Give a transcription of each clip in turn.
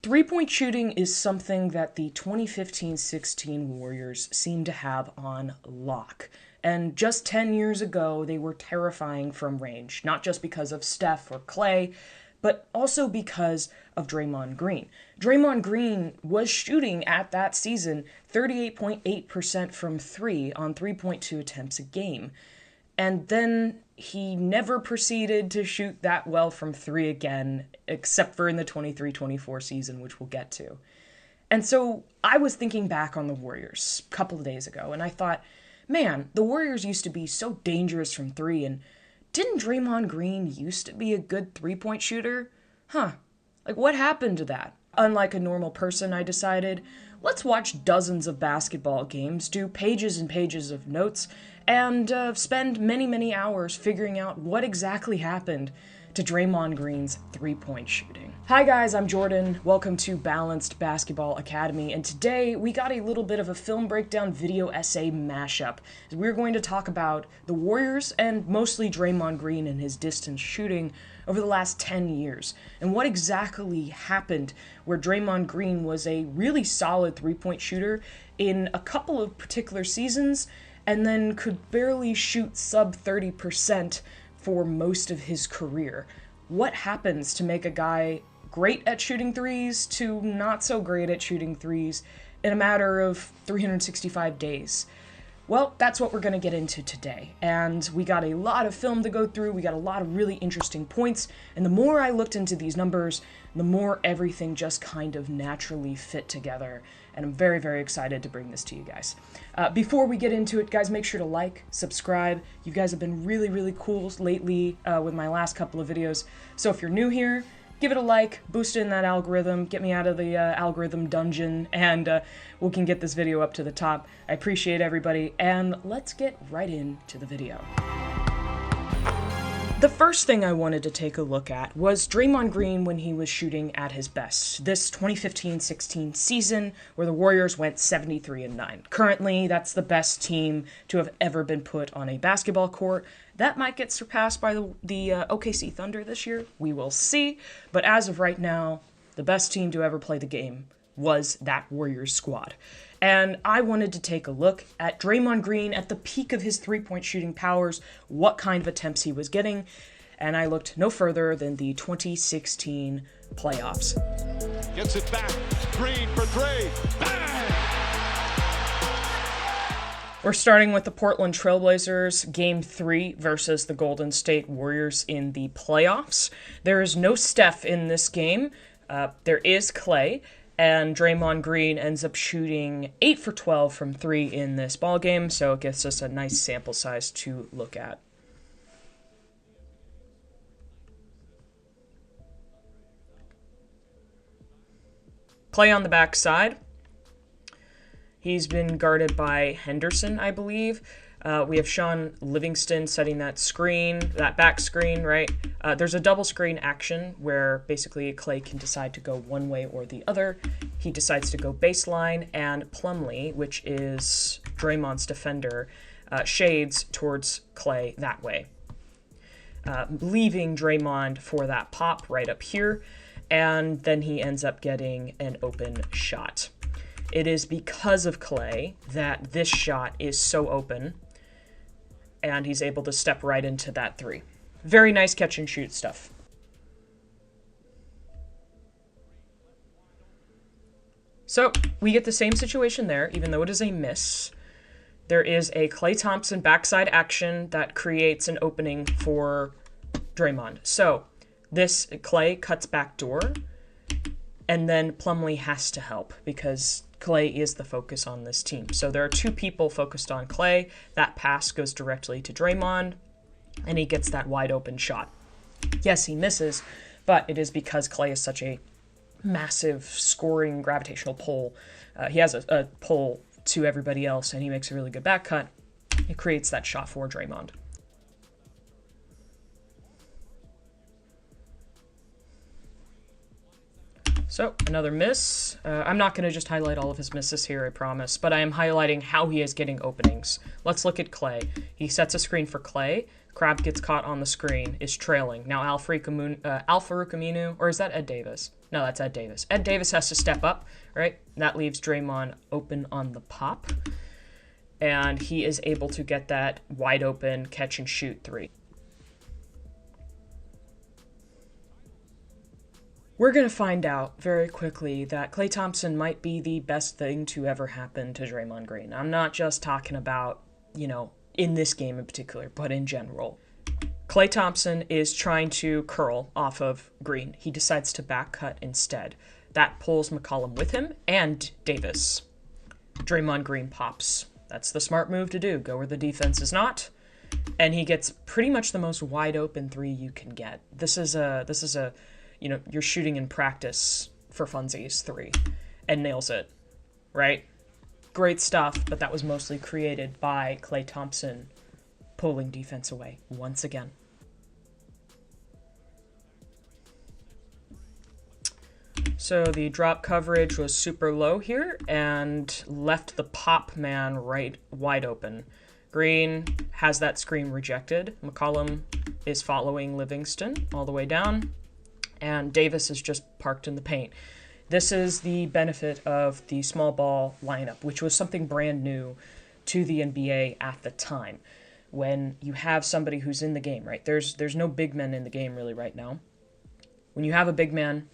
Three-point shooting is something that the 2015-16 Warriors seem to have on lock. And just 10 years ago, they were terrifying from range, not just because of Steph or Clay, but also because of Draymond Green. Draymond Green was shooting at that season 38.8% from three on 3.2 attempts a game. And then he never proceeded to shoot that well from three again, except for in the 23-24 season, which we'll get to. And so I was thinking back on the Warriors a couple of days ago, and I thought, man, the Warriors used to be so dangerous from three, and didn't Draymond Green used to be a good three-point shooter? Like what happened to that? Unlike a normal person, I decided, let's watch dozens of basketball games, do pages and pages of notes, and spend many, many hours figuring out what exactly happened to Draymond Green's three-point shooting. Hi guys, I'm Jordan. Welcome to Balanced Basketball Academy, and today we got a little bit of a film breakdown video essay mashup. We're going to talk about the Warriors and mostly Draymond Green and his distance shooting over the last 10 years, and what exactly happened where Draymond Green was a really solid three-point shooter in a couple of particular seasons, and then could barely shoot sub 30% for most of his career. What happens to make a guy great at shooting threes to not so great at shooting threes in a matter of 365 days? Well, that's what we're going to get into today. And we got a lot of film to go through, we got a lot of really interesting points, and the more I looked into these numbers, the more everything just kind of naturally fit together. And I'm very, very excited to bring this to you guys. Before we get into it, guys, make sure to like, subscribe. You guys have been really, really cool lately with my last couple of videos. So if you're new here, give it a like, boost in that algorithm, get me out of the algorithm dungeon, and we can get this video up to the top. I appreciate everybody, and let's get right into the video. The first thing I wanted to take a look at was Draymond Green when he was shooting at his best. This 2015-16 season where the Warriors went 73-9. Currently, that's the best team to have ever been put on a basketball court. That might get surpassed by the OKC Thunder this year. We will see. But as of right now, the best team to ever play the game was that Warriors squad. And I wanted to take a look at Draymond Green at the peak of his three-point shooting powers, what kind of attempts he was getting, and I looked no further than the 2016 playoffs. Gets it back, Green for three, bang! We're starting with the Portland Trailblazers, Game 3 versus the Golden State Warriors in the playoffs. There is no Steph in this game. There is Clay. And Draymond Green ends up shooting 8 for 12 from 3 in this ballgame, so it gives us a nice sample size to look at. Clay on the backside. He's been guarded by Henderson, I believe. We have Sean Livingston setting that screen, that back screen, right? There's a double screen action where basically Clay can decide to go one way or the other. He decides to go baseline, and Plumlee, which is Draymond's defender, shades towards Clay that way, leaving Draymond for that pop right up here, and then he ends up getting an open shot. It is because of Clay that this shot is so open, and he's able to step right into that three. Very nice catch and shoot stuff. So we get the same situation there, even though it is a miss. There is a Klay Thompson backside action that creates an opening for Draymond. So this Clay cuts back door, and then Plumlee has to help because Clay is the focus on this team. So there are two people focused on Clay. That pass goes directly to Draymond, and he gets that wide open shot. Yes, he misses, but it is because Clay is such a massive scoring gravitational pull. He has a pull to everybody else, and he makes a really good back cut. It creates that shot for Draymond. So, another miss. I'm not going to just highlight all of his misses here, I promise, but I am highlighting how he is getting openings. Let's look at Clay. He sets a screen for Clay. Crabbe gets caught on the screen, is trailing. Now Al-Farouq Aminu, or is that Ed Davis? No, that's Ed Davis. Ed Davis has to step up, right? That leaves Draymond open on the pop. And he is able to get that wide open catch and shoot three. We're going to find out very quickly that Klay Thompson might be the best thing to ever happen to Draymond Green. I'm not just talking about, in this game in particular, but in general. Klay Thompson is trying to curl off of Green. He decides to back cut instead. That pulls McCollum with him and Davis. Draymond Green pops. That's the smart move to do. Go where the defense is not. And he gets pretty much the most wide open three you can get. This is a you're shooting in practice for funsies three and nails it, right? Great stuff, but that was mostly created by Klay Thompson pulling defense away once again. So the drop coverage was super low here and left the pop man right wide open. Green has that screen rejected. McCollum is following Livingston all the way down. And Davis is just parked in the paint. This is the benefit of the small ball lineup, which was something brand new to the NBA at the time. When you have somebody who's in the game, right? There's no big men in the game really right now. When you have a big man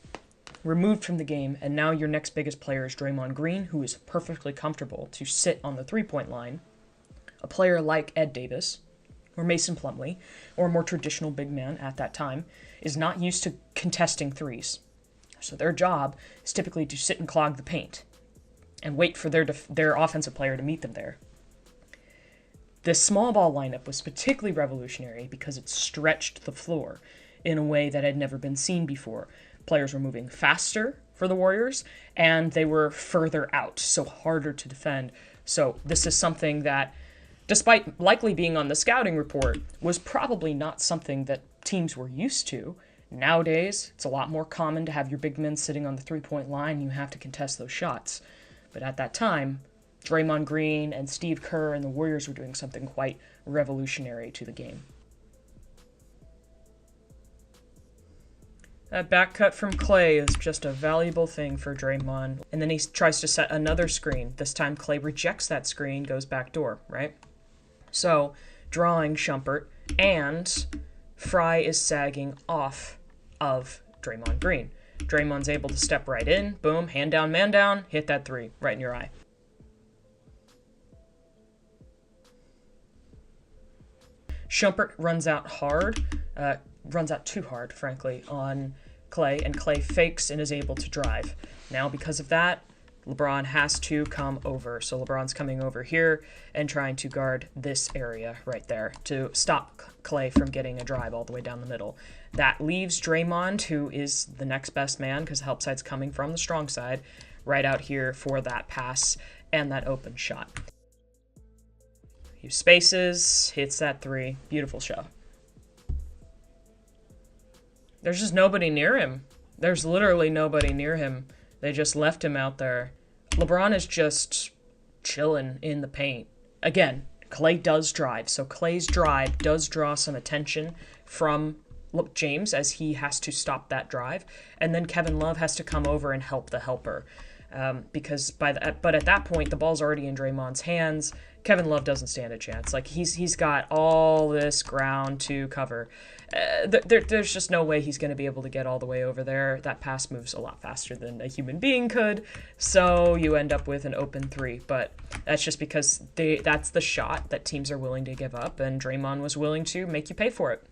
removed from the game, and now your next biggest player is Draymond Green, who is perfectly comfortable to sit on the three-point line, a player like Ed Davis or Mason Plumlee, or a more traditional big man at that time, is not used to contesting threes. So their job is typically to sit and clog the paint and wait for their offensive player to meet them there. This small ball lineup was particularly revolutionary because it stretched the floor in a way that had never been seen before. Players were moving faster for the Warriors, and they were further out, so harder to defend. So this is something that, despite likely being on the scouting report, was probably not something that teams were used to. Nowadays, it's a lot more common to have your big men sitting on the three-point line. You have to contest those shots. But at that time, Draymond Green and Steve Kerr and the Warriors were doing something quite revolutionary to the game. That back cut from Klay is just a valuable thing for Draymond. And then he tries to set another screen. This time Klay rejects that screen, goes back door, right? So, drawing Shumpert, and Fry is sagging off of Draymond Green. Draymond's able to step right in, boom, hand down, man down, hit that three right in your eye. Shumpert runs out too hard, frankly, on Klay, and Klay fakes and is able to drive. Now, because of that, LeBron has to come over. So LeBron's coming over here and trying to guard this area right there to stop Klay from getting a drive all the way down the middle. That leaves Draymond, who is the next best man because the help side's coming from the strong side, right out here for that pass and that open shot. He spaces, hits that three. Beautiful shot. There's just nobody near him. There's literally nobody near him. They just left him out there. LeBron is just chilling in the paint. Again, Klay does drive, so Klay's drive does draw some attention from James as he has to stop that drive, and then Kevin Love has to come over and help the helper. But at that point, the ball's already in Draymond's hands. Kevin Love doesn't stand a chance. Like, he's got all this ground to cover. There's just no way he's going to be able to get all the way over there. That pass moves a lot faster than a human being could, so you end up with an open three. But that's just because that's the shot that teams are willing to give up, and Draymond was willing to make you pay for it.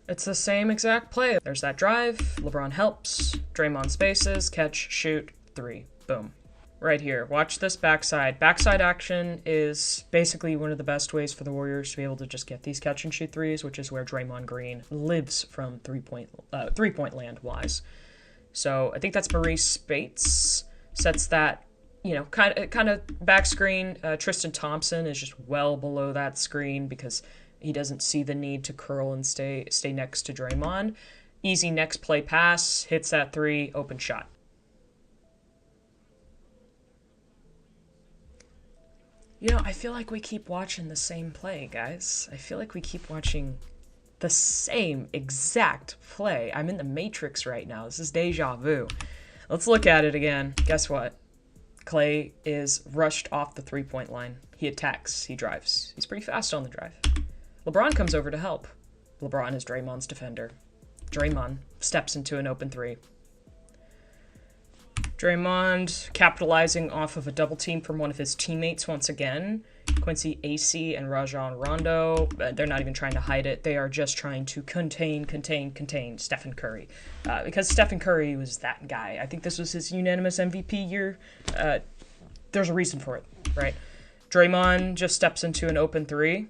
It's the same exact play. There's that drive, LeBron helps, Draymond spaces, catch, shoot, three, boom. Right here, watch this backside. Backside action is basically one of the best ways for the Warriors to be able to just get these catch and shoot threes, which is where Draymond Green lives from three-point land wise. So I think that's Maurice Spates sets that, kind of back screen. Tristan Thompson is just well below that screen because he doesn't see the need to curl and stay next to Draymond. Easy next play pass, hits that three, open shot. I feel like we keep watching the same play, guys. I feel like we keep watching the same exact play. I'm in the Matrix right now. This is deja vu. Let's look at it again. Guess what? Klay is rushed off the three-point line. He attacks. He drives. He's pretty fast on the drive. LeBron comes over to help. LeBron is Draymond's defender. Draymond steps into an open three. Draymond capitalizing off of a double team from one of his teammates once again. Quincy AC and Rajon Rondo. They're not even trying to hide it. They are just trying to contain Stephen Curry. Because Stephen Curry was that guy. I think this was his unanimous MVP year. There's a reason for it, right? Draymond just steps into an open three.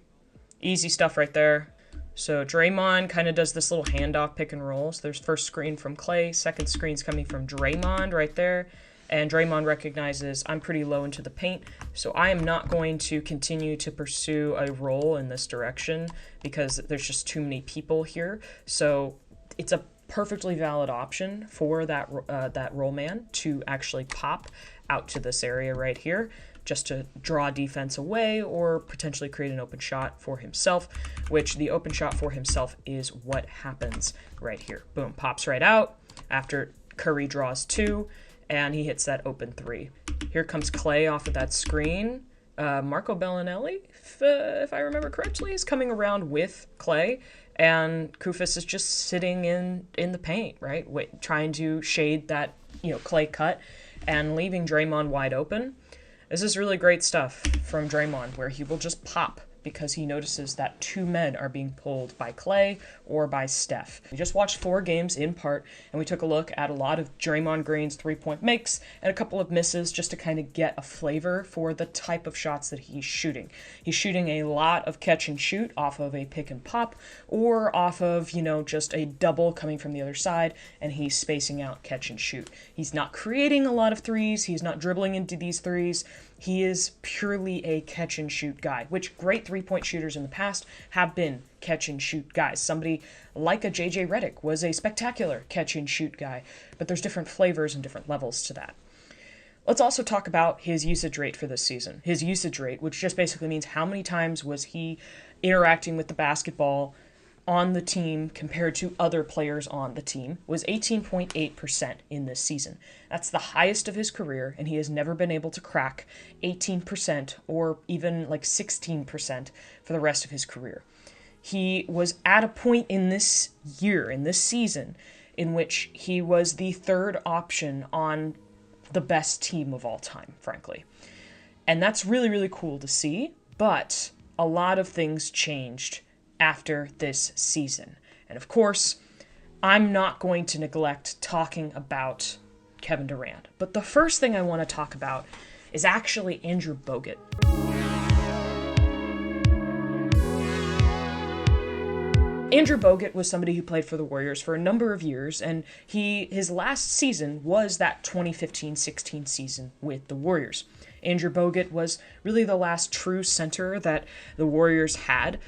Easy stuff right there. So Draymond kind of does this little handoff pick and roll. So there's first screen from Klay, second screen's coming from Draymond right there. And Draymond recognizes I'm pretty low into the paint, so I am not going to continue to pursue a roll in this direction because there's just too many people here. So it's a perfectly valid option for that roll man to actually pop out to this area right here, just to draw defense away or potentially create an open shot for himself, which the open shot for himself is what happens right here. Boom, pops right out after Curry draws two, and he hits that open three. Here comes Klay off of that screen. Marco Bellinelli, if I remember correctly, is coming around with Klay, and Koufos is just sitting in the paint, right? Trying to shade that Klay cut and leaving Draymond wide open. This is really great stuff from Draymond, where he will just pop because he notices that two men are being pulled by Klay or by Steph. We just watched 4 games in part, and we took a look at a lot of Draymond Green's three-point makes and a couple of misses just to kind of get a flavor for the type of shots that he's shooting. He's shooting a lot of catch and shoot off of a pick and pop or off of, just a double coming from the other side, and he's spacing out catch and shoot. He's not creating a lot of threes. He's not dribbling into these threes. He is purely a catch-and-shoot guy, which great three-point shooters in the past have been catch-and-shoot guys. Somebody like a J.J. Redick was a spectacular catch-and-shoot guy, but there's different flavors and different levels to that. Let's also talk about his usage rate for this season. His usage rate, which just basically means how many times was he interacting with the basketball on the team compared to other players on the team, was 18.8% in this season. That's the highest of his career, and he has never been able to crack 18% or even 16% for the rest of his career. He was at a point in this year, in this season, in which he was the third option on the best team of all time, frankly. And that's really, really cool to see, but a lot of things changed after this season. And of course, I'm not going to neglect talking about Kevin Durant. But the first thing I want to talk about is actually Andrew Bogut. Andrew Bogut was somebody who played for the Warriors for a number of years, and his last season was that 2015-16 season with the Warriors. Andrew Bogut was really the last true center that the Warriors had.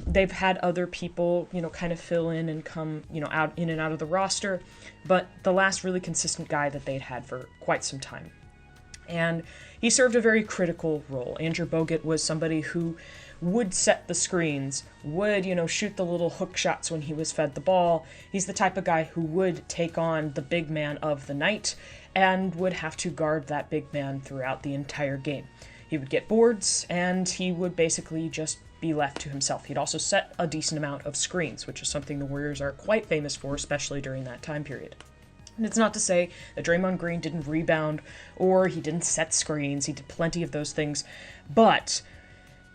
They've had other people, kind of fill in and come, out in and out of the roster, but the last really consistent guy that they'd had for quite some time. And he served a very critical role. Andrew Bogut was somebody who would set the screens, would, shoot the little hook shots when he was fed the ball. He's the type of guy who would take on the big man of the night and would have to guard that big man throughout the entire game. He would get boards, and he would basically just be left to himself. He'd also set a decent amount of screens, which is something the Warriors are quite famous for, especially during that time period. And it's not to say that Draymond Green didn't rebound or he didn't set screens. He did plenty of those things. But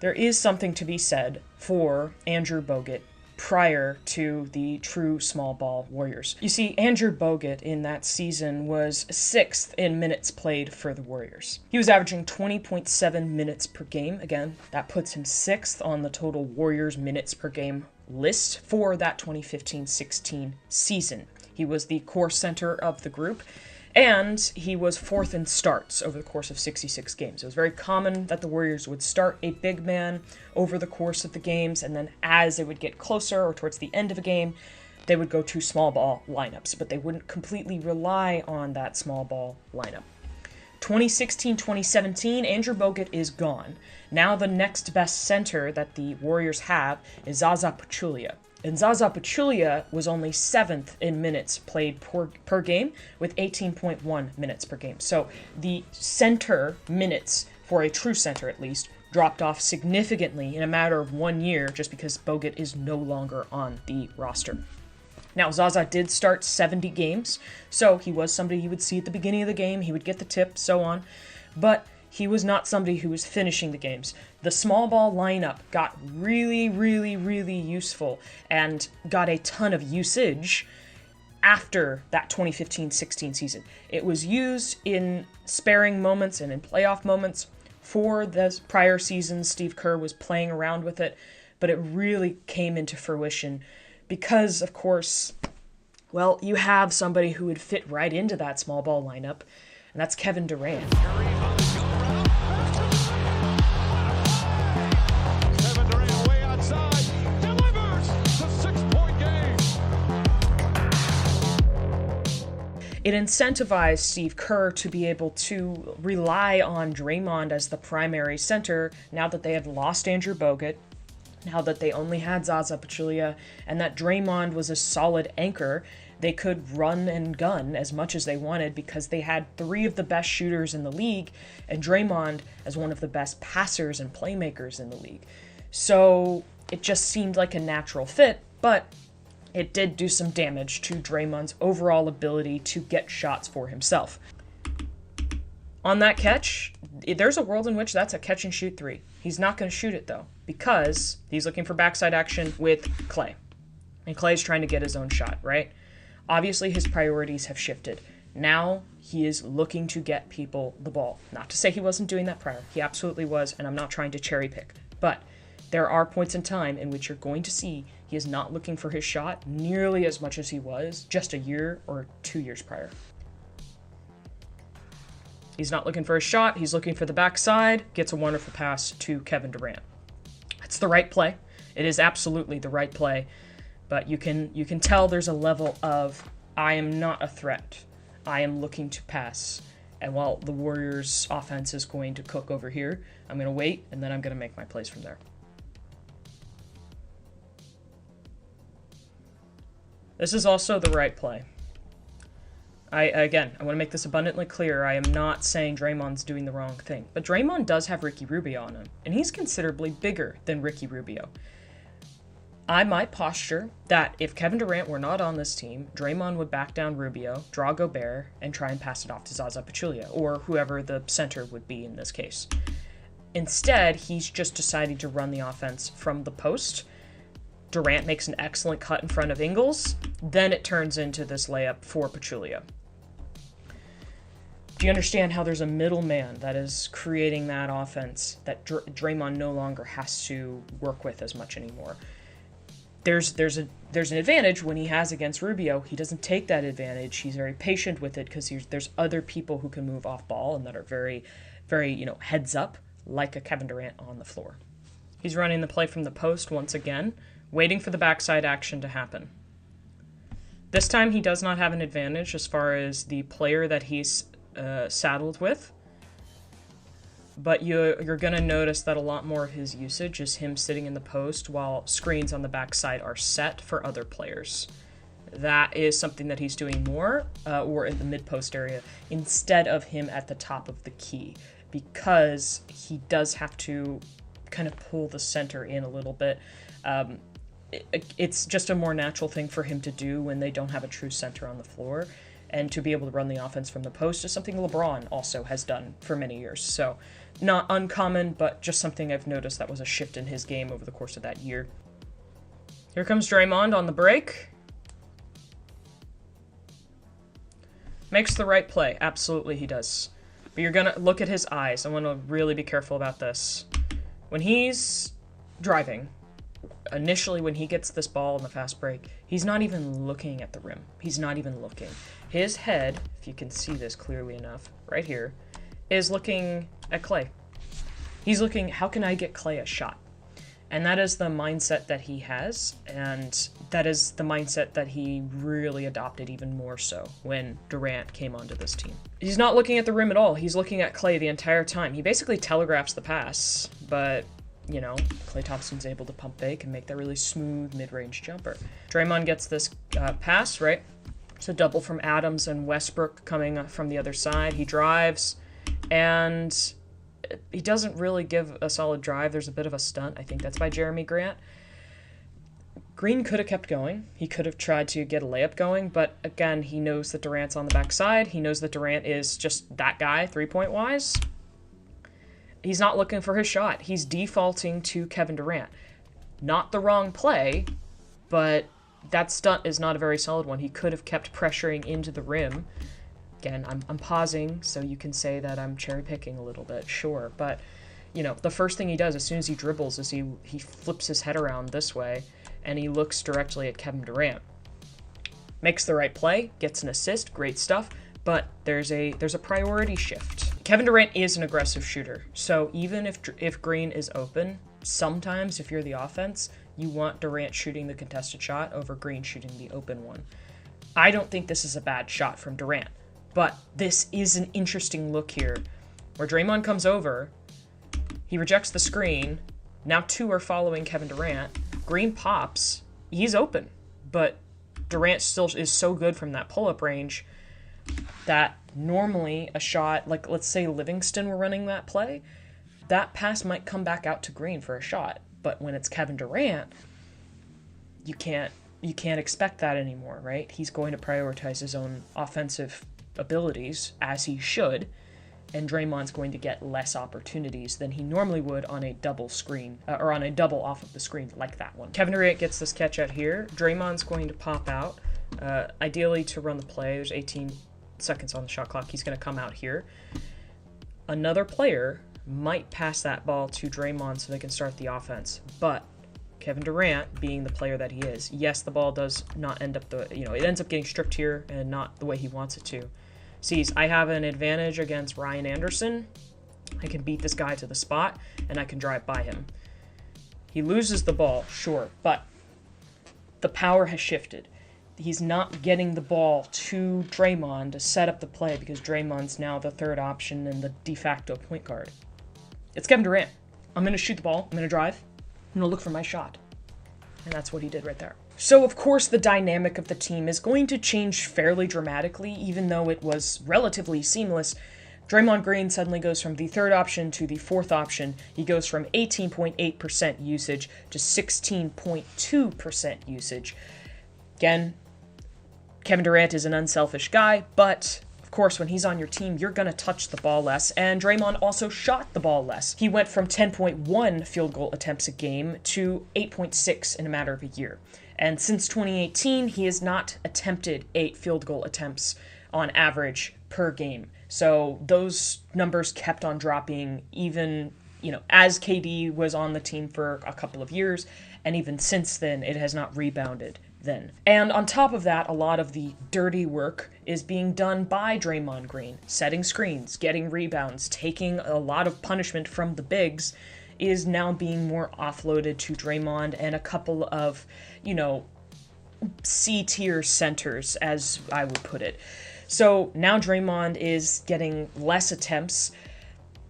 there is something to be said for Andrew Bogut prior to the true small ball Warriors. You see, Andrew Bogut in that season was 6th in minutes played for the Warriors. He was averaging 20.7 minutes per game. Again, that puts him 6th on the total Warriors minutes per game list for that 2015-16 season. He was the core center of the group, and he was 4th in starts over the course of 66 games. It was very common that the Warriors would start a big man over the course of the games, and then as they would get closer or towards the end of a game, they would go to small ball lineups, but they wouldn't completely rely on that small ball lineup. 2016-2017, Andrew Bogut is gone. Now the next best center that the Warriors have is Zaza Pachulia. And Zaza Pachulia was only 7th in minutes played per game with 18.1 minutes per game. So the center minutes, for a true center at least, dropped off significantly in a matter of 1 year just because Bogut is no longer on the roster. Now, Zaza did start 70 games, so he was somebody you would see at the beginning of the game. He would get the tip, so on. But he was not somebody who was finishing the games. The small ball lineup got really, really, really useful and got a ton of usage after that 2015-16 season. It was used in sparing moments and in playoff moments. For the prior seasons, Steve Kerr was playing around with it, but it really came into fruition because, of course, well, you have somebody who would fit right into that small ball lineup, and that's Kevin Durant. Kevin Durant way outside, delivers the 6-point game. It incentivized Steve Kerr to be able to rely on Draymond as the primary center now that they had lost Andrew Bogut, now that they only had Zaza Pachulia, and that Draymond was a solid anchor. They could run and gun as much as they wanted because they had 3 of the best shooters in the league, and Draymond as one of the best passers and playmakers in the league. So it just seemed like a natural fit, but it did do some damage to Draymond's overall ability to get shots for himself. On that catch, there's a world in which that's a catch and shoot 3. He's not going to shoot it though, because he's looking for backside action with Klay. And Klay's trying to get his own shot, right? Obviously his priorities have shifted. Now he is looking to get people the ball. Not to say he wasn't doing that prior. He absolutely was, and I'm not trying to cherry pick. But there are points in time in which you're going to see he is not looking for his shot nearly as much as he was just a year or 2 years prior. He's not looking for a shot. He's looking for the backside. Gets a wonderful pass to Kevin Durant. It's the right play. It is absolutely the right play. But you can tell there's a level of, I am not a threat. I am looking to pass. And while the Warriors' offense is going to cook over here, I'm going to wait, and then I'm going to make my plays from there. This is also the right play. I want to make this abundantly clear. I am not saying Draymond's doing the wrong thing. But Draymond does have Ricky Rubio on him, and he's considerably bigger than Ricky Rubio. I might posture that if Kevin Durant were not on this team, Draymond would back down Rubio, draw Gobert, and try and pass it off to Zaza Pachulia, or whoever the center would be in this case. Instead, he's just deciding to run the offense from the post. Durant makes an excellent cut in front of Ingles. Then it turns into this layup for Pachulia. Do you understand how there's a middleman that is creating that offense that Draymond no longer has to work with as much anymore? There's an advantage when he has against Rubio. He doesn't take that advantage. He's very patient with it because there's other people who can move off ball and that are very, very, heads up, like a Kevin Durant on the floor. He's running the play from the post once again, waiting for the backside action to happen. This time he does not have an advantage as far as the player that he's saddled with. But you're going to notice that a lot more of his usage is him sitting in the post while screens on the backside are set for other players. That is something that he's doing more, or in the mid-post area, instead of him at the top of the key, because he does have to kind of pull the center in a little bit. It's just a more natural thing for him to do when they don't have a true center on the floor. And to be able to run the offense from the post is something LeBron also has done for many years. So not uncommon, but just something I've noticed that was a shift in his game over the course of that year. Here comes Draymond on the break. Makes the right play. Absolutely he does. But you're going to look at his eyes. I want to really be careful about this. When he's driving, initially when he gets this ball in the fast break, he's not even looking at the rim. He's not even looking. His head, if you can see this clearly enough, right here, is looking at Klay. He's looking, how can I get Klay a shot? And that is the mindset that he has, and that is the mindset that he really adopted even more so when Durant came onto this team. He's not looking at the rim at all. He's looking at Klay the entire time. He basically telegraphs the pass, but, you know, Klay Thompson's able to pump fake and make that really smooth mid-range jumper. Draymond gets this pass, right? It's a double from Adams and Westbrook coming from the other side. He drives, and he doesn't really give a solid drive. There's a bit of a stunt. I think that's by Jeremy Grant. Green could have kept going. He could have tried to get a layup going, but again, he knows that Durant's on the backside. He knows that Durant is just that guy, three-point wise. He's not looking for his shot. He's defaulting to Kevin Durant. Not the wrong play, but that stunt is not a very solid one. He could have kept pressuring into the rim. Again, I'm pausing so you can say that I'm cherry picking a little bit, sure. But, you know, the first thing he does as soon as he dribbles is he flips his head around this way and he looks directly at Kevin Durant. Makes the right play, gets an assist, great stuff, but there's a priority shift. Kevin Durant is an aggressive shooter, so even if Green is open, sometimes if you're the offense, you want Durant shooting the contested shot over Green shooting the open one. I don't think this is a bad shot from Durant. But this is an interesting look here, where Draymond comes over, he rejects the screen, now two are following Kevin Durant, Green pops, he's open, but Durant still is so good from that pull-up range that normally a shot, like let's say Livingston were running that play, that pass might come back out to Green for a shot, but when it's Kevin Durant, you can't expect that anymore, right? He's going to prioritize his own offensive abilities, as he should, and Draymond's going to get less opportunities than he normally would on a double screen, or on a double off of the screen like that one. Kevin Durant gets this catch out here. Draymond's going to pop out, ideally to run the play. There's 18 seconds on the shot clock. He's going to come out here. Another player might pass that ball to Draymond so they can start the offense, but Kevin Durant, being the player that he is, yes, the ball does not end up it ends up getting stripped here and not the way he wants it to. Sees, I have an advantage against Ryan Anderson. I can beat this guy to the spot, and I can drive by him. He loses the ball, sure, but the power has shifted. He's not getting the ball to Draymond to set up the play because Draymond's now the third option and the de facto point guard. It's Kevin Durant. I'm going to shoot the ball. I'm going to drive. I'm going to look for my shot. And that's what he did right there. So, of course, the dynamic of the team is going to change fairly dramatically, even though it was relatively seamless. Draymond Green suddenly goes from the third option to the fourth option. He goes from 18.8% usage to 16.2% usage. Again, Kevin Durant is an unselfish guy, but of course, when he's on your team, you're going to touch the ball less, and Draymond also shot the ball less. He went from 10.1 field goal attempts a game to 8.6 in a matter of a year. And since 2018, he has not attempted 8 field goal attempts on average per game. So those numbers kept on dropping even, as KD was on the team for a couple of years, and even since then, it has not rebounded then. And on top of that, a lot of the dirty work is being done by Draymond Green. Setting screens, getting rebounds, taking a lot of punishment from the bigs is now being more offloaded to Draymond and a couple of, C-tier centers, as I would put it. So now Draymond is getting less attempts,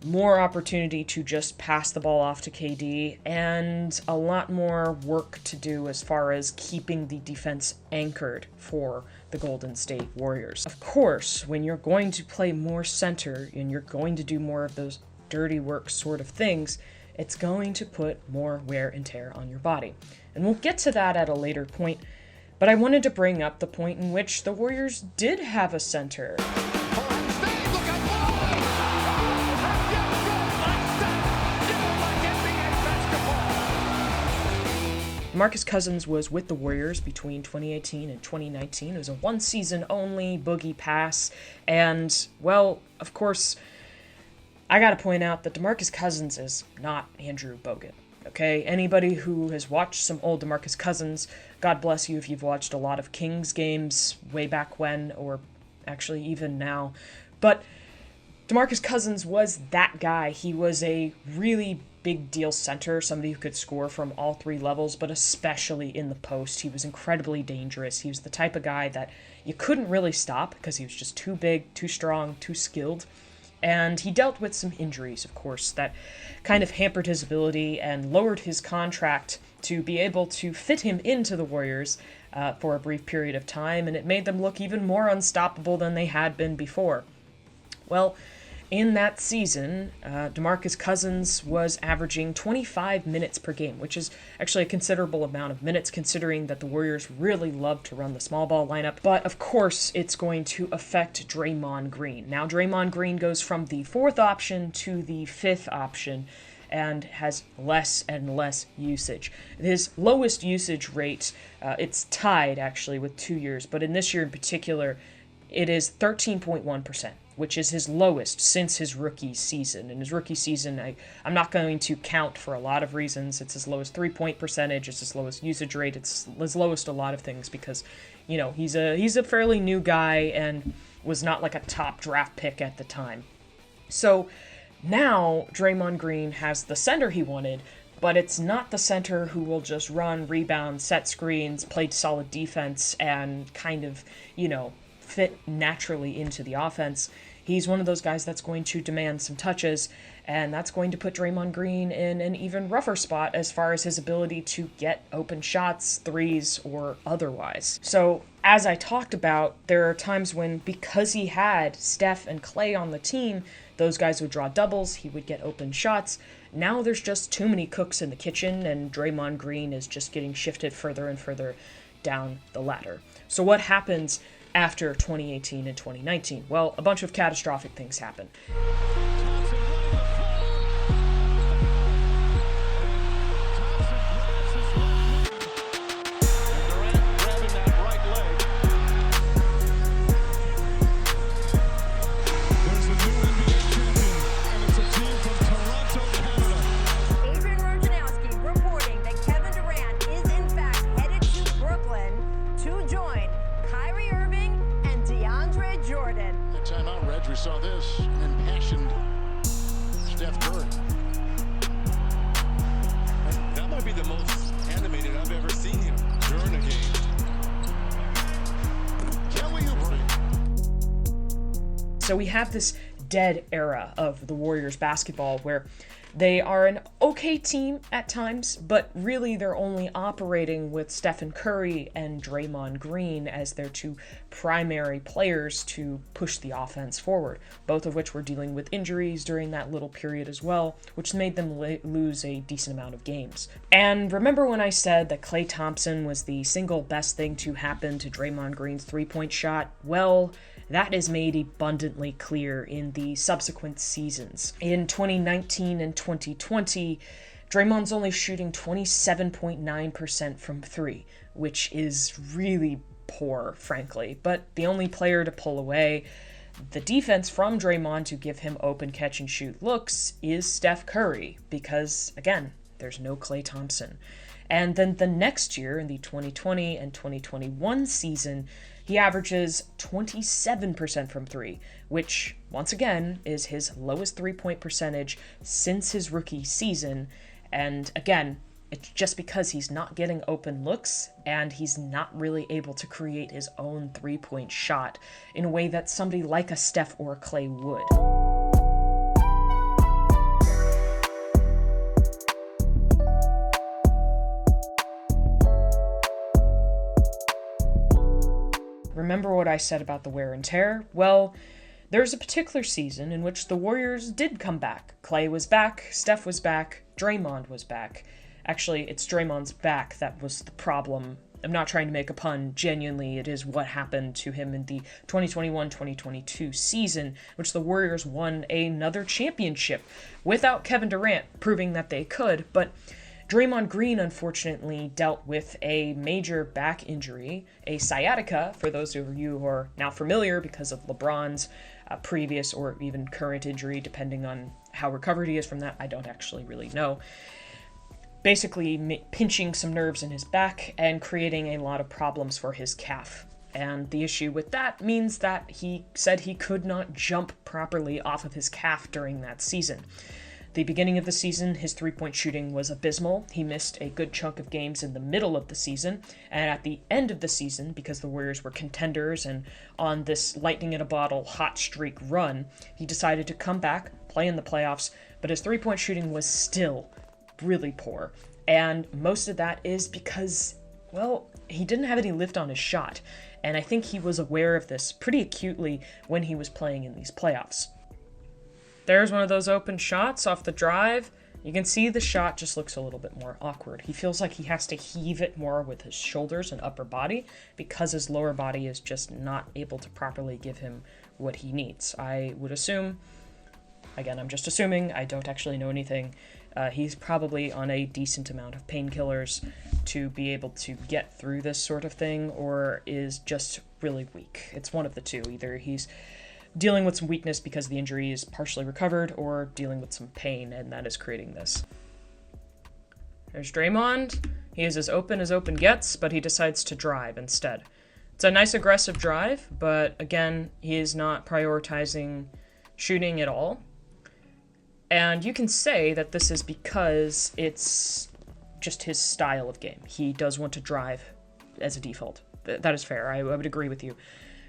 more opportunity to just pass the ball off to KD, and a lot more work to do as far as keeping the defense anchored for the Golden State Warriors. Of course, when you're going to play more center and you're going to do more of those dirty work sort of things, it's going to put more wear and tear on your body. And we'll get to that at a later point, but I wanted to bring up the point in which the Warriors did have a center. Marcus Cousins was with the Warriors between 2018 and 2019. It was a one-season-only Boogie pass, and, well, of course, I gotta point out that DeMarcus Cousins is not Andrew Bogut, okay? Anybody who has watched some old DeMarcus Cousins, God bless you if you've watched a lot of Kings games way back when, or actually even now, but DeMarcus Cousins was that guy. He was a really big deal center, somebody who could score from all three levels, but especially in the post. He was incredibly dangerous. He was the type of guy that you couldn't really stop because he was just too big, too strong, too skilled. And he dealt with some injuries, of course, that kind of hampered his ability and lowered his contract to be able to fit him into the Warriors for a brief period of time, and it made them look even more unstoppable than they had been before. Well, in that season, DeMarcus Cousins was averaging 25 minutes per game, which is actually a considerable amount of minutes considering that the Warriors really love to run the small ball lineup. But of course, it's going to affect Draymond Green. Now, Draymond Green goes from the fourth option to the fifth option and has less and less usage. His lowest usage rate, it's tied actually with 2 years, but in this year in particular, it is 13.1%. Which is his lowest since his rookie season. In his rookie season, I'm not going to count for a lot of reasons. It's his lowest three-point percentage, it's his lowest usage rate, it's his lowest a lot of things because, you know, he's a fairly new guy and was not like a top draft pick at the time. So now Draymond Green has the center he wanted, but it's not the center who will just run, rebound, set screens, play solid defense, and kind of, you know, fit naturally into the offense. He's one of those guys that's going to demand some touches, and that's going to put Draymond Green in an even rougher spot as far as his ability to get open shots, threes, or otherwise. So, as I talked about, there are times when, because he had Steph and Klay on the team, those guys would draw doubles, he would get open shots. Now there's just too many cooks in the kitchen, and Draymond Green is just getting shifted further and further down the ladder. So what happens after 2018 and 2019? Well, a bunch of catastrophic things happen. We saw this, an impassioned Steph Curry. That might be the most animated I've ever seen him during a game. Kelly Oubre. So we have this dead era of the Warriors basketball where they are an okay team at times, but really they're only operating with Stephen Curry and Draymond Green as their two primary players to push the offense forward, both of which were dealing with injuries during that little period as well, which made them lose a decent amount of games. And remember when I said that Klay Thompson was the single best thing to happen to Draymond Green's three-point shot? Well, that is made abundantly clear in the subsequent seasons. In 2019 and 2020, Draymond's only shooting 27.9% from three, which is really poor, frankly, but the only player to pull away the defense from Draymond to give him open catch and shoot looks is Steph Curry, because, again, there's no Klay Thompson. And then the next year, in the 2020 and 2021 season, he averages 27% from three, which, once again, is his lowest three-point percentage since his rookie season. And again, it's just because he's not getting open looks and he's not really able to create his own three-point shot in a way that somebody like a Steph or a Klay would. Remember what I said about the wear and tear? Well, there's a particular season in which the Warriors did come back. Klay was back, Steph was back, Draymond was back. Actually, it's Draymond's back that was the problem. I'm not trying to make a pun. Genuinely, it is what happened to him in the 2021-2022 season, which the Warriors won another championship without Kevin Durant, proving that they could. But Draymond Green, unfortunately, dealt with a major back injury, a sciatica, for those of you who are now familiar because of LeBron's previous or even current injury, depending on how recovered he is from that. I don't actually really know. Basically pinching some nerves in his back and creating a lot of problems for his calf. And the issue with that means that he said he could not jump properly off of his calf during that season. The beginning of the season, his three-point shooting was abysmal. He missed a good chunk of games in the middle of the season. And at the end of the season, because the Warriors were contenders and on this lightning-in-a-bottle hot streak run, he decided to come back, play in the playoffs, but his three-point shooting was still really poor. And most of that is because, well, he didn't have any lift on his shot. And I think he was aware of this pretty acutely when he was playing in these playoffs. There's one of those open shots off the drive. You can see the shot just looks a little bit more awkward. He feels like he has to heave it more with his shoulders and upper body because his lower body is just not able to properly give him what he needs. I would assume, again, I'm just assuming, I don't actually know anything, he's probably on a decent amount of painkillers to be able to get through this sort of thing, or is just really weak. It's one of the two. Either he's dealing with some weakness because the injury is partially recovered, or dealing with some pain, and that is creating this. There's Draymond. He is as open gets, but he decides to drive instead. It's a nice aggressive drive, but again, he is not prioritizing shooting at all. And you can say that this is because it's just his style of game. He does want to drive as a default. That is fair. I would agree with you.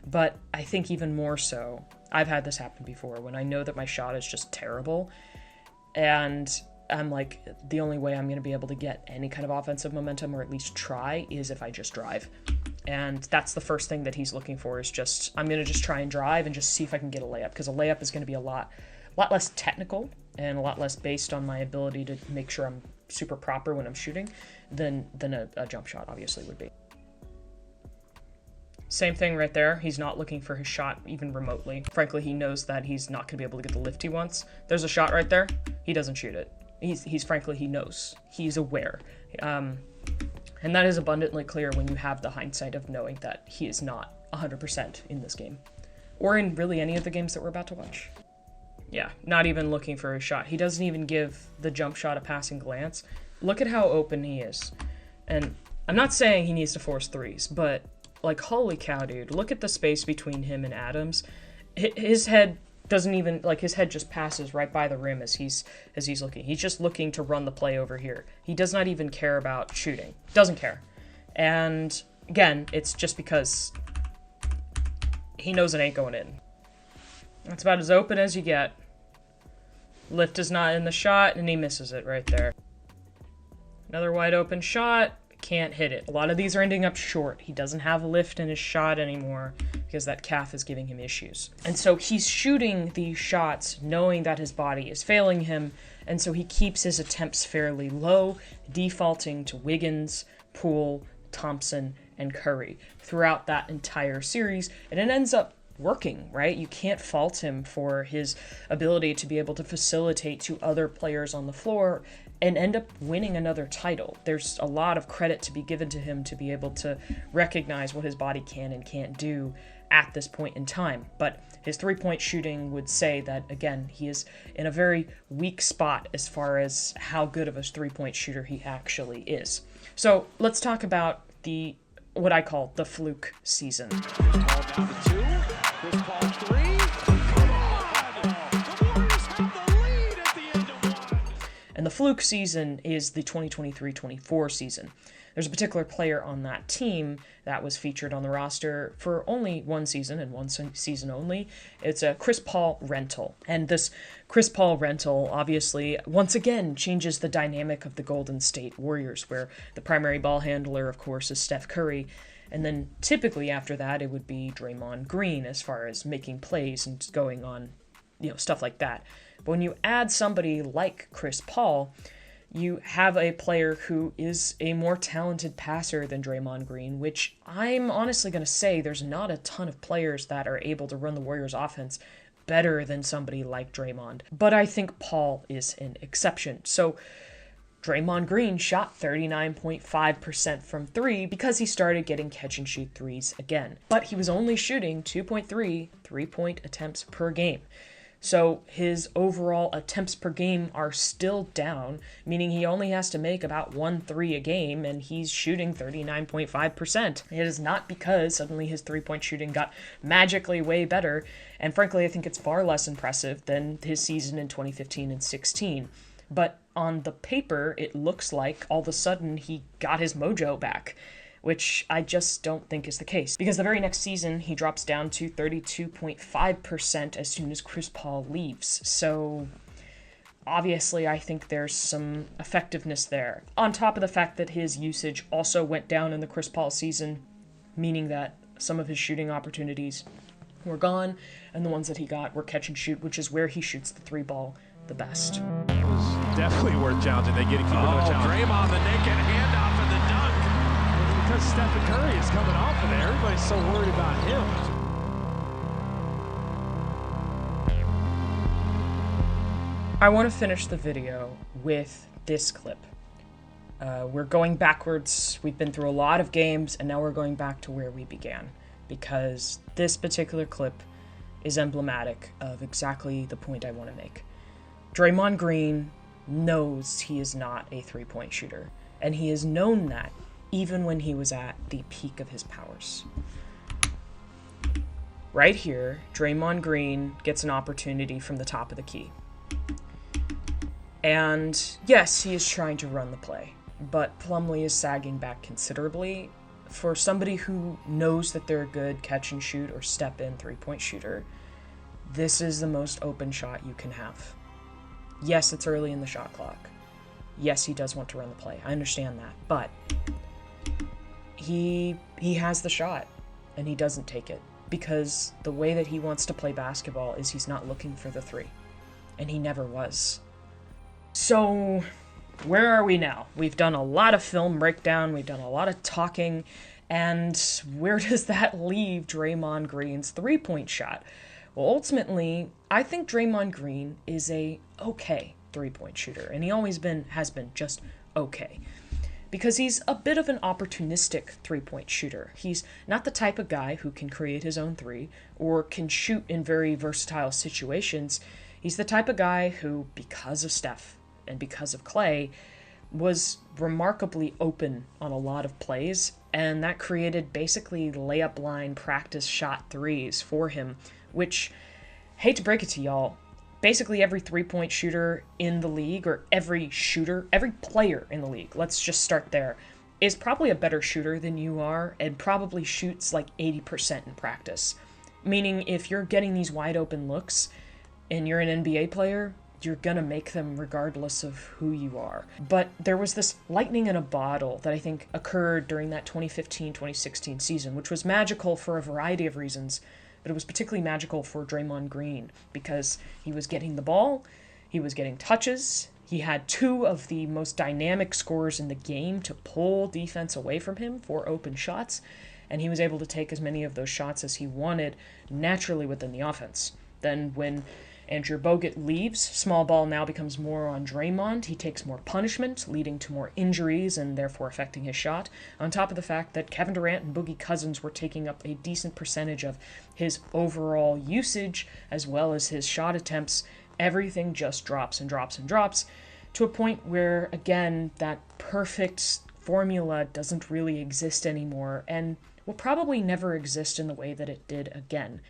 But I think even more so, I've had this happen before when I know that my shot is just terrible and I'm like, the only way I'm going to be able to get any kind of offensive momentum, or at least try, is if I just drive. And that's the first thing that he's looking for, is just, I'm going to just try and drive and just see if I can get a layup, because a layup is going to be a lot less technical and a lot less based on my ability to make sure I'm super proper when I'm shooting than a jump shot obviously would be. Same thing right there. He's not looking for his shot even remotely. Frankly, he knows that he's not going to be able to get the lift he wants. There's a shot right there. He doesn't shoot it. He's frankly, he knows. He's aware. And that is abundantly clear when you have the hindsight of knowing that he is not 100% in this game. Or in really any of the games that we're about to watch. Yeah, not even looking for a shot. He doesn't even give the jump shot a passing glance. Look at how open he is. And I'm not saying he needs to force threes, but like, holy cow, dude, look at the space between him and Adams. His head doesn't even, like, his head just passes right by the rim as he's looking. He's just looking to run the play over here. He does not even care about shooting. Doesn't care. And again, it's just because he knows it ain't going in. That's about as open as you get. Lift is not in the shot, and he misses it right there. Another wide open shot. Can't hit it. A lot of these are ending up short. He doesn't have lift in his shot anymore because that calf is giving him issues. And so he's shooting these shots knowing that his body is failing him, and so he keeps his attempts fairly low, defaulting to Wiggins, Poole, Thompson, and Curry throughout that entire series, and it ends up working, right? You can't fault him for his ability to be able to facilitate to other players on the floor and end up winning another title. There's a lot of credit to be given to him to be able to recognize what his body can and can't do at this point in time. But his three-point shooting would say that, again, he is in a very weak spot as far as how good of a three-point shooter he actually is. So let's talk about what I call the fluke season. Paul down to two. Chris Paul three. Come on! The Warriors have the lead at the end of one. And the fluke season is the 2023-24 season. There's a particular player on that team that was featured on the roster for only one season and one season only. It's a Chris Paul rental. And this Chris Paul rental obviously once again changes the dynamic of the Golden State Warriors, where the primary ball handler, of course, is Steph Curry. And then typically after that, it would be Draymond Green as far as making plays and going on, stuff like that. But when you add somebody like Chris Paul, you have a player who is a more talented passer than Draymond Green, which I'm honestly going to say there's not a ton of players that are able to run the Warriors offense better than somebody like Draymond. But I think Paul is an exception. So Draymond Green shot 39.5% from three because he started getting catch-and-shoot threes again. But he was only shooting 2.3 three-point attempts per game. So his overall attempts per game are still down, meaning he only has to make about 1 3 a game, and he's shooting 39.5%. It is not because suddenly his three-point shooting got magically way better, and frankly, I think it's far less impressive than his season in 2015 and 16. But on the paper, it looks like all of a sudden he got his mojo back, which I just don't think is the case. Because the very next season, he drops down to 32.5% as soon as Chris Paul leaves. So obviously, I think there's some effectiveness there. On top of the fact that his usage also went down in the Chris Paul season, meaning that some of his shooting opportunities were gone, and the ones that he got were catch and shoot, which is where he shoots the three ball the best. It was definitely worth challenging. They get to keep it no challenge. Draymond, the naked handoff and the dunk. Because Stephen Curry is coming off of there, everybody's so worried about him. I want to finish the video with this clip. We're going backwards. We've been through a lot of games, and now we're going back to where we began, because this particular clip is emblematic of exactly the point I want to make. Draymond Green knows he is not a three-point shooter, and he has known that even when he was at the peak of his powers. Right here, Draymond Green gets an opportunity from the top of the key. And yes, he is trying to run the play, but Plumlee is sagging back considerably. For somebody who knows that they're a good catch and shoot or step in three-point shooter, this is the most open shot you can have. Yes, it's early in the shot clock. Yes, he does want to run the play. I understand that, but he has the shot, and he doesn't take it, because the way that he wants to play basketball is he's not looking for the three, and he never was. So, where are we now? We've done a lot of film breakdown, we've done a lot of talking, and where does that leave Draymond Green's three-point shot? Well, ultimately, I think Draymond Green is a okay three-point shooter, and he always has been just okay. Because he's a bit of an opportunistic three-point shooter. He's not the type of guy who can create his own three or can shoot in very versatile situations. He's the type of guy who, because of Steph and because of Clay, was remarkably open on a lot of plays, and that created basically layup line practice shot threes for him, which, hate to break it to y'all, basically every three-point shooter in the league, or every player in the league, let's just start there, is probably a better shooter than you are, and probably shoots like 80% in practice. Meaning, if you're getting these wide open looks, and you're an NBA player, you're gonna make them regardless of who you are. But there was this lightning in a bottle that I think occurred during that 2015-2016 season, which was magical for a variety of reasons, but it was particularly magical for Draymond Green because he was getting the ball, he was getting touches, he had two of the most dynamic scorers in the game to pull defense away from him for open shots, and he was able to take as many of those shots as he wanted naturally within the offense. Then when Andrew Bogut leaves, small ball now becomes more on Draymond. He takes more punishment, leading to more injuries and therefore affecting his shot, on top of the fact that Kevin Durant and Boogie Cousins were taking up a decent percentage of his overall usage as well as his shot attempts. Everything just drops and drops and drops to a point where, again, that perfect formula doesn't really exist anymore and will probably never exist in the way that it did again.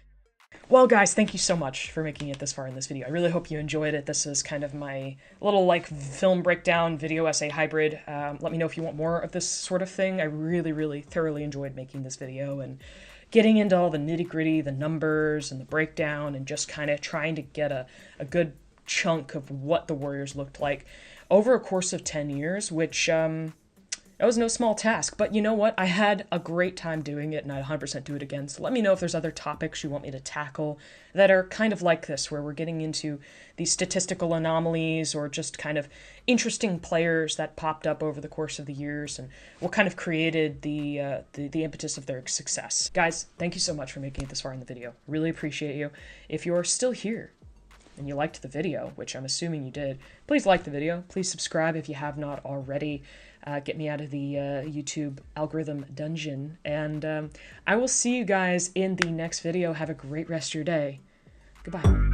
Well, guys, thank you so much for making it this far in this video. I really hope you enjoyed it. This is kind of my little, film breakdown video essay hybrid. Let me know if you want more of this sort of thing. I really, really thoroughly enjoyed making this video and getting into all the nitty-gritty, the numbers and the breakdown, and just kind of trying to get a good chunk of what the Warriors looked like over a course of 10 years, which, that was no small task, but you know what? I had a great time doing it, and I'd 100% do it again. So let me know if there's other topics you want me to tackle that are kind of like this, where we're getting into these statistical anomalies or just kind of interesting players that popped up over the course of the years and what kind of created the impetus of their success. Guys, thank you so much for making it this far in the video. Really appreciate you. If you're still here and you liked the video, which I'm assuming you did, please like the video. Please subscribe if you have not already. Get me out of the YouTube algorithm dungeon. And I will see you guys in the next video. Have a great rest of your day. Goodbye.